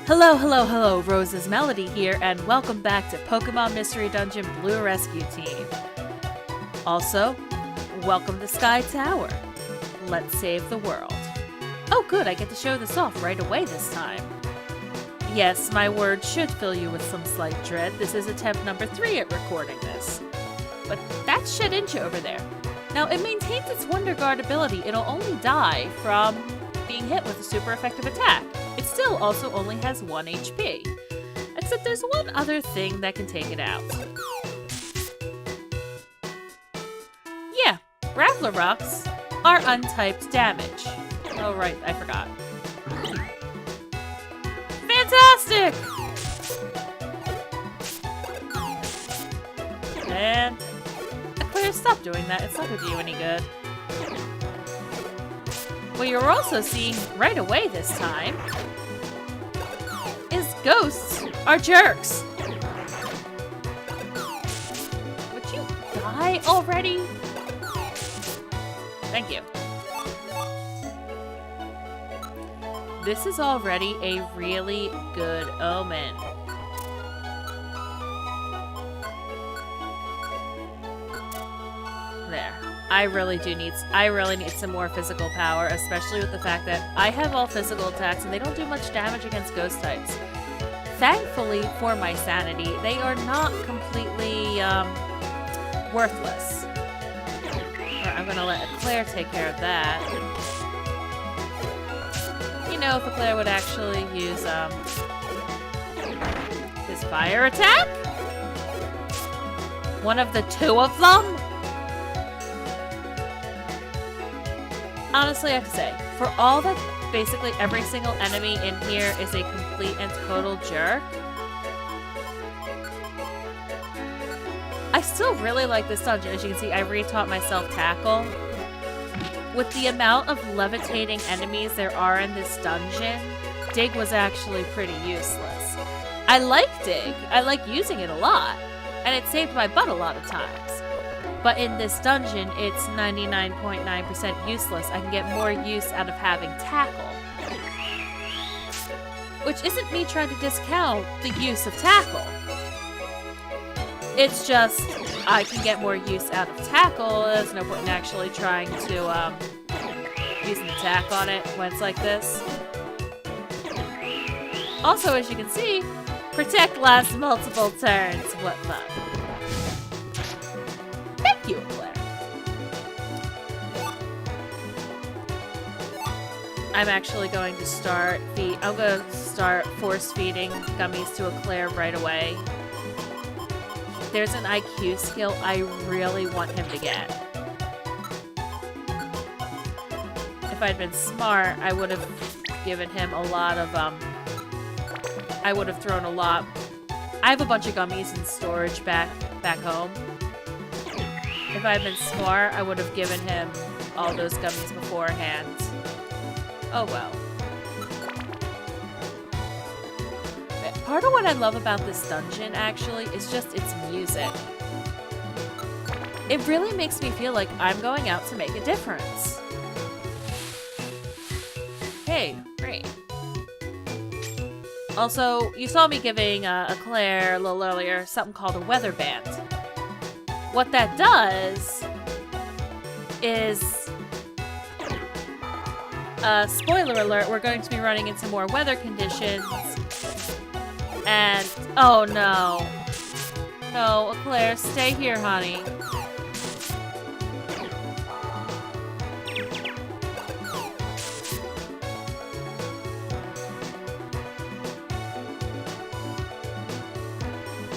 Hello, hello, hello, Rose's Melody here, and welcome back to Pokemon Mystery Dungeon Blue Rescue Team. Also, welcome to Sky Tower. Let's save the world. Oh good, I get to show this off right away this time. Yes, my words should fill you with some slight dread. This is attempt number 3 at recording this. But that's Shedinja over there. Now, it maintains its Wonder Guard ability. It'll only die from being hit with a super effective attack. It still also only has 1 HP. Except there's one other thing that can take it out. Yeah, Grappler Rocks are untyped damage. Oh right, I forgot. Fantastic! And Claire, stop doing that. It's not going to do you any good. What you're also seeing right away this time is ghosts are jerks. Would you die already? Thank you. This is already a really good omen. There. I really need some more physical power, especially with the fact that I have all physical attacks and they don't do much damage against ghost types. Thankfully, for my sanity, they are not completely, worthless. Or I'm gonna let Eclair take care of that. You know, if Eclair would actually use, his fire attack? One of the 2 of them? Honestly, I have to say, for all that basically every single enemy in here is a complete and total jerk, I still really like this dungeon. As you can see, I retaught myself Tackle. With the amount of levitating enemies there are in this dungeon, Dig was actually pretty useless. I like Dig. I like using it a lot, and it saved my butt a lot of times. But in this dungeon, it's 99.9% useless. I can get more use out of having Tackle. Which isn't me trying to discount the use of Tackle. It's just, I can get more use out of Tackle. There's no point in actually trying to use an attack on it when it's like this. Also, as you can see, Protect lasts multiple turns. What fun. Thank you, Eclair. I'm actually going to start force feeding gummies to Eclair right away. There's an IQ skill I really want him to get. If I'd been smart, I would have given him a lot of, I would have thrown a lot. I have a bunch of gummies in storage back home. If I had been smart, I would have given him all those gummies beforehand. Oh well. Part of what I love about this dungeon, actually, is just its music. It really makes me feel like I'm going out to make a difference. Hey, great. Also, you saw me giving Eclair a little earlier something called a weather band. What that does is, spoiler alert, we're going to be running into more weather conditions, and, oh no. No, Eclair, stay here, honey.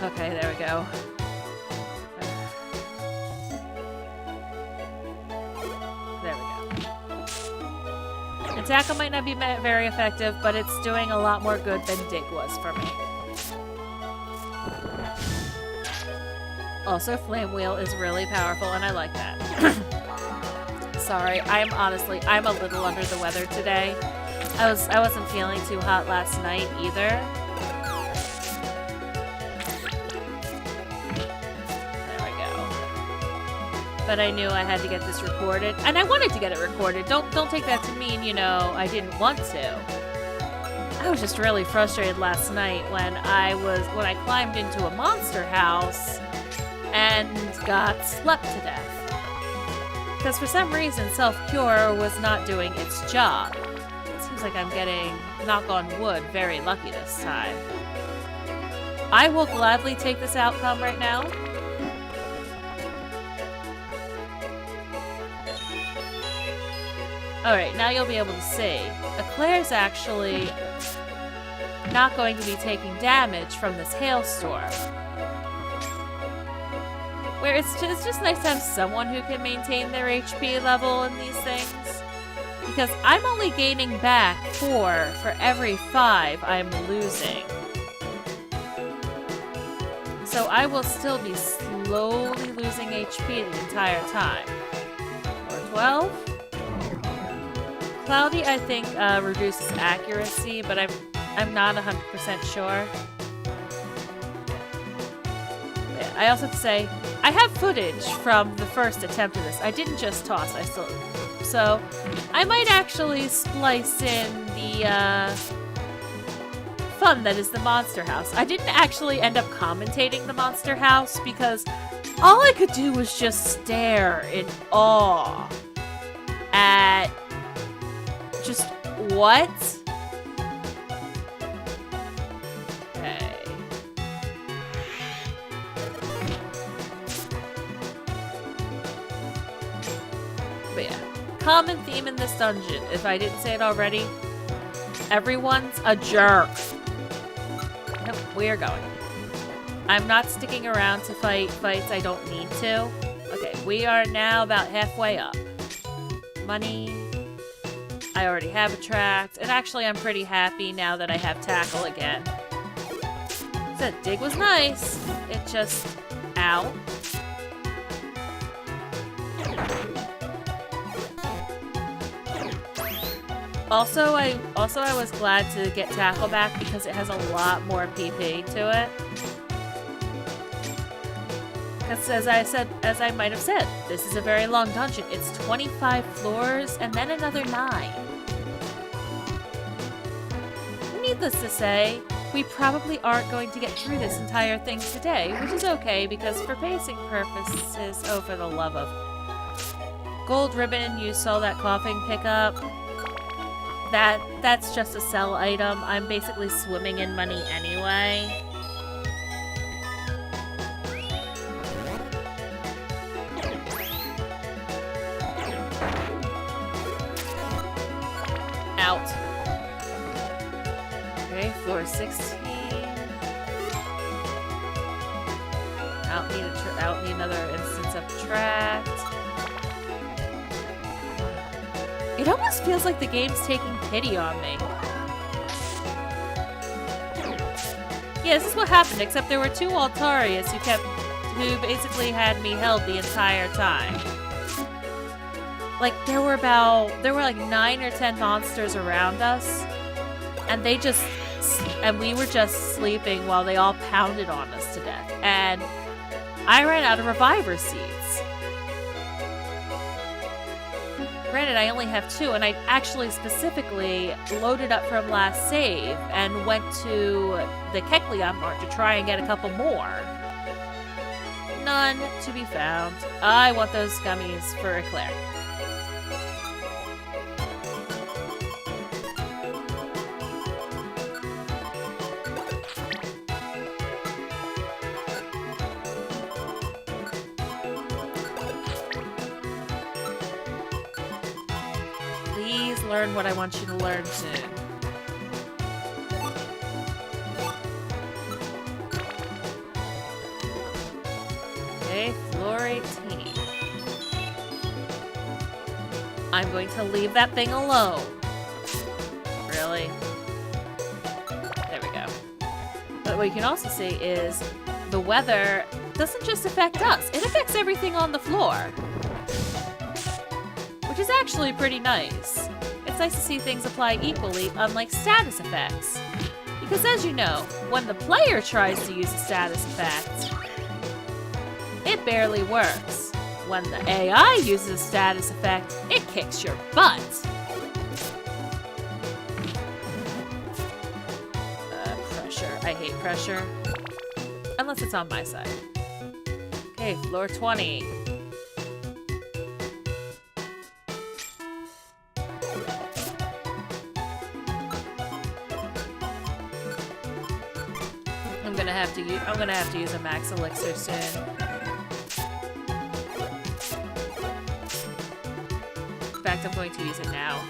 Okay, there we go. There we go. Tackle might not be very effective, but it's doing a lot more good than Dig was for me. Also, Flame Wheel is really powerful, and I like that. Sorry, I'm a little under the weather today. I wasn't feeling too hot last night either. But I knew I had to get this recorded, and I wanted to get it recorded. Don't take that to mean, you know, I didn't want to. I was just really frustrated last night when I climbed into a monster house and got slept to death. Because for some reason, self-cure was not doing its job. It seems like I'm getting, knock on wood, very lucky this time. I will gladly take this outcome right now. Alright, now you'll be able to see. Eclair's actually not going to be taking damage from this hailstorm. Where it's just nice to have someone who can maintain their HP level in these things. Because I'm only gaining back 4 for every 5 I'm losing. So I will still be slowly losing HP the entire time. Or 12? Cloudy, I think, reduces accuracy, but I'm not 100% sure. Yeah, I also have to say, I have footage from the first attempt of this. I didn't just toss, I still... So, I might actually splice in the, fun that is the Monster House. I didn't actually end up commentating the Monster House because all I could do was just stare in awe at... Just, what? Okay. But yeah, common theme in this dungeon, if I didn't say it already, everyone's a jerk. Nope, we are going. I'm not sticking around to fight fights I don't need to. Okay, we are now about halfway up. Money... I already have Attract, and actually I'm pretty happy now that I have Tackle again. That dig was nice. It just... Ow. Also, I was glad to get Tackle back because it has a lot more PP to it. Because as I might have said, this is a very long dungeon. It's 25 floors and then another 9. Needless to say, we probably aren't going to get through this entire thing today, which is okay because for pacing purposes, oh, for the love of... Gold ribbon, you saw that coughing pickup. That's just a sell item. I'm basically swimming in money anyway. Out. Okay, floor 16. Out need another instance of Attract. It almost feels like the game's taking pity on me. Yeah, this is what happened, except there were 2 Altarias who basically had me held the entire time. Like, there were like 9 or 10 monsters around us, and we were just sleeping while they all pounded on us to death. And I ran out of reviver seeds. Granted, I only have 2, and I actually specifically loaded up from last save and went to the Kecleon Mart to try and get a couple more. None to be found. I want those gummies for Eclair. Learn what I want you to learn soon. Okay, floor 18. I'm going to leave that thing alone. Really? There we go. But what you can also see is the weather doesn't just affect us, it affects everything on the floor. Which is actually pretty nice. It's nice to see things apply equally, unlike status effects. Because as you know, when the player tries to use a status effect, it barely works. When the AI uses a status effect, it kicks your butt. hate pressure. Unless it's on my side. Okay, floor 20. I'm gonna have to use a max elixir soon. In fact, I'm going to use it now.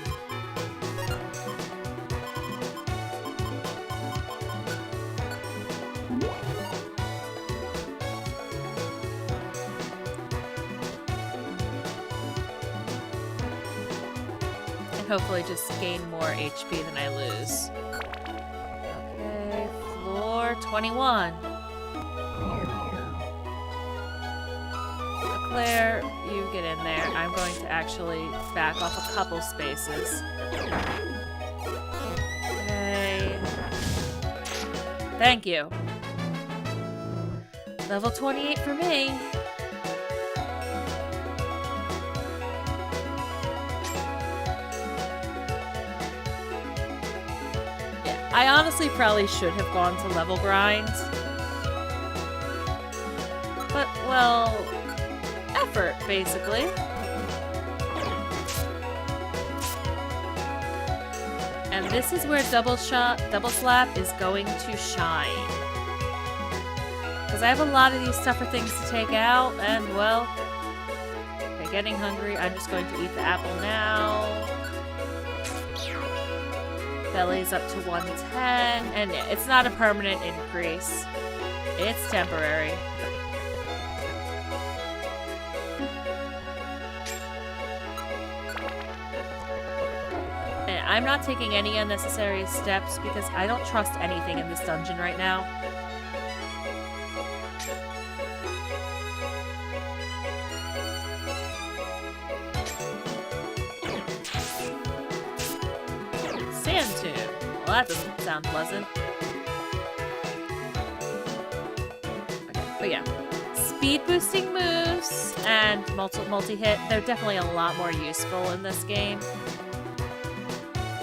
And hopefully just gain more HP than I lose. Okay, floor 21. Claire, you get in there. I'm going to actually back off a couple spaces. Okay. Thank you. Level 28 for me. Yeah, I honestly probably should have gone to level grind. But, well, effort, basically. And this is where Double Slap is going to shine. Because I have a lot of these tougher things to take out, and, well, okay, getting hungry. I'm just going to eat the apple now. Belly's up to 110, and it's not a permanent increase. It's temporary. And I'm not taking any unnecessary steps because I don't trust anything in this dungeon right now. Sand tube. Well, that doesn't sound pleasant. Okay, but yeah. Speed boosting moves and multi-hit, they're definitely a lot more useful in this game.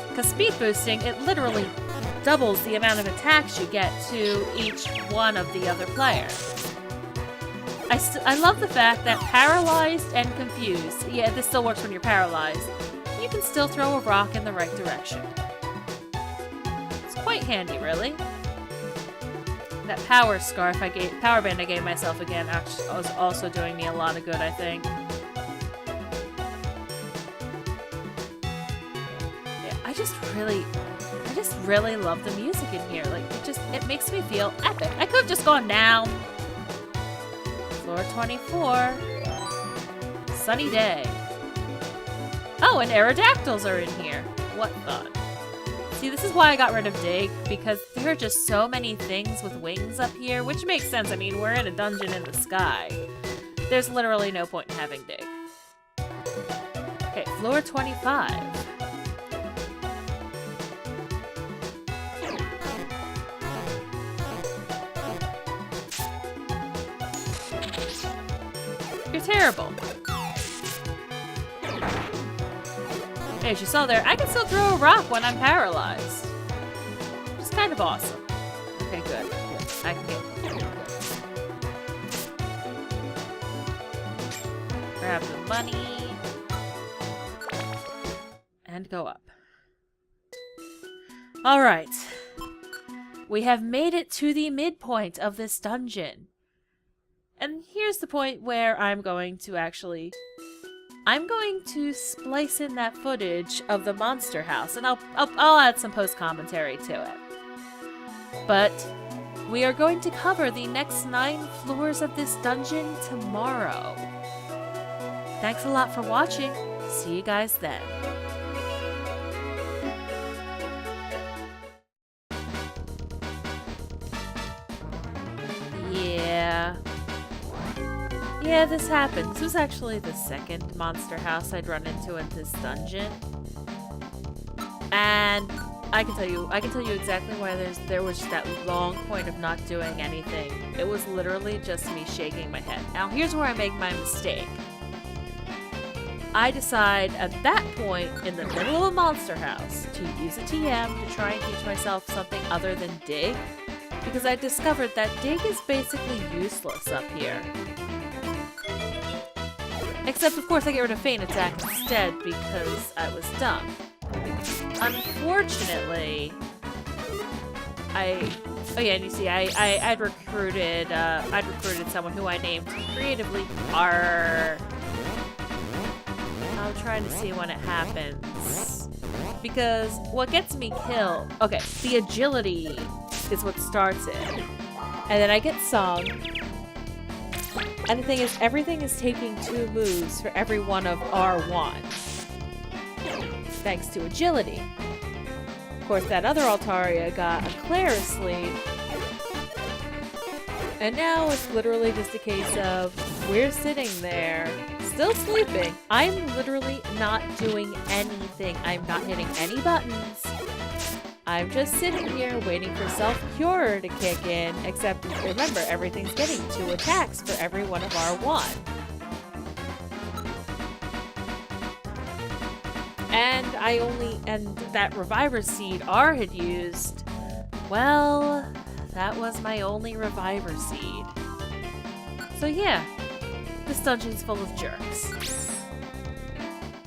Because speed boosting, it literally doubles the amount of attacks you get to each one of the other players. I love the fact that paralyzed and confused, yeah, this still works when you're paralyzed, you can still throw a rock in the right direction. It's quite handy, really. That power band I gave myself again actually was also doing me a lot of good, I think. Yeah, I just really love the music in here. Like, it makes me feel epic. I could have just gone down. Floor 24. Sunny day. Oh, and Aerodactyls are in here. What fun. See, this is why I got rid of Dig, because there are just so many things with wings up here, which makes sense. I mean, we're in a dungeon in the sky. There's literally no point in having Dig. Okay, floor 25. You're terrible. As you saw there, I can still throw a rock when I'm paralyzed. Which is kind of awesome. Okay, good. I can get good. Grab the money. And go up. Alright. We have made it to the midpoint of this dungeon. And here's the point where I'm going to splice in that footage of the monster house, and I'll add some post-commentary to it. But we are going to cover the next 9 floors of this dungeon tomorrow. Thanks a lot for watching. See you guys then. Yeah, this happened. This was actually the second monster house I'd run into in this dungeon. And I can tell you exactly why there was that long point of not doing anything. It was literally just me shaking my head. Now, here's where I make my mistake. I decide at that point in the middle of a monster house to use a TM to try and teach myself something other than dig. because I discovered that dig is basically useless up here. Except, of course, I get rid of feint attack instead because I was dumb. Unfortunately, oh yeah, and you see, I'd recruited someone who I named creatively R. I'm trying to see when it happens. Because what gets me killed... Okay, the agility is what starts it. And then I get Song. And the thing is, everything is taking 2 moves for every one of R1. Thanks to agility. Of course, that other Altaria got a Claris lead. And now it's literally just a case of, we're sitting there, still sleeping. I'm literally not doing anything. I'm not hitting any buttons. I'm just sitting here waiting for self-cure to kick in, except remember, everything's getting 2 attacks for every one of R1. And that Reviver Seed R had used, well, that was my only Reviver Seed. So yeah, this dungeon's full of jerks.